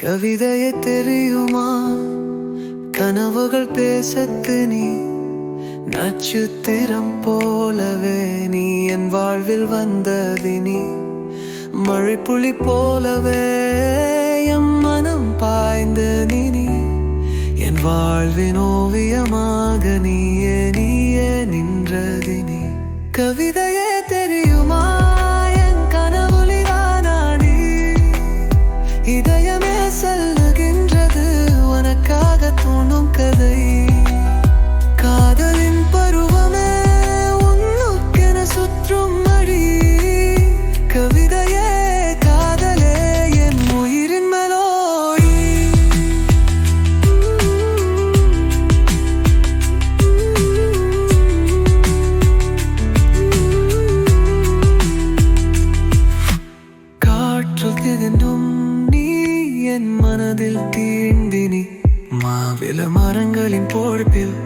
கவிதையே தெரியுமா? கனவுகள் பேசத்து நீ நட்சத்திரம் போலவே நீ என் வாழ்வில் வந்ததினி மழைப்புளி போலவே எம் மனம் பாய்ந்து நீ என் வாழ்வின் ஓவியமாக நீயே நின்றதினி. கவிதையே தெரியுமா? என் கனவுலிதானா நீ? இதயமே சொல்லுகின்றது உனக்காக தோணும் கதை. காதலின் பருவமே உன்னுக்கென சுற்றும் மழி. கவிதையே காதலே என் உயிரின் மெலோடி. காற்றில் திகழும் நீ என் மனதில் தீண்டினி. மாவில மரங்களின் பொறுப்பில்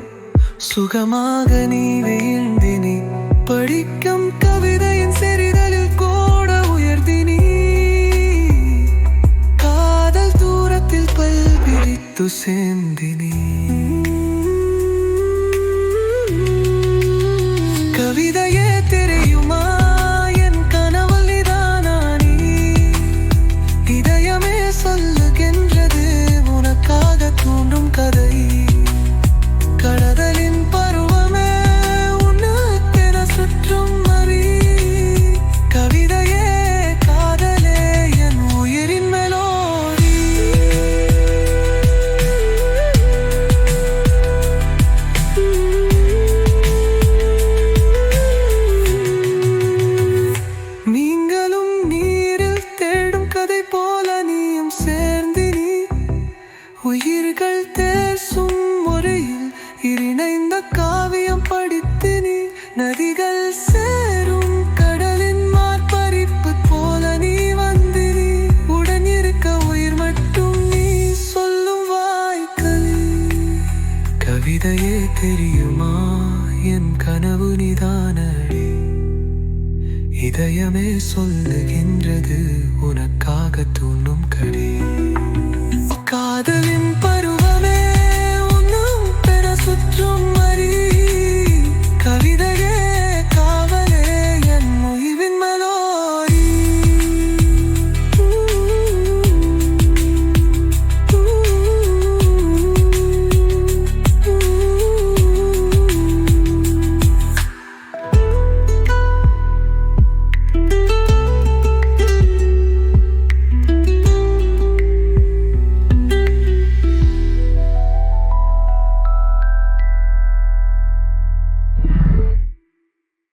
சுகமாக நீ வீழ்ந்தினி. படிக்கும் கவிதையின் செறிதலில் கூட உயர்ந்தினி. காதல் தூரத்தில் பல்பிரித்து சேர்ந்தினி. கவிதையே தெரியுமா? என் கனவல் நிதானா நீ? இதயமே சொல்லுகின்றது உனக்காக தோன்றும் கதை. கடலின் பருவமே உனக்கென சுற்றும் மறி. கவிதையே காதலே என் உயிரின் மெலோடி. நீங்களும் நீரில் தேடும் கதை போல நீயும் சேர்ந்தினி. உயிர்கள் தேசும் முறையில் இணைந்த காவியம் படித்தினி. நதிகள் சேரும் கடலின் மார்பரிப்பு போல நீ வந்தினி. உடன் இருக்க உயிர் மட்டும் நீ சொல்லும் வாய்க்கலி. கவிதையே தெரியுமா? என் கனவு நிதானடி. இதயமே சொல்லுகின்றது உனக்காக தூண்டும் கடி.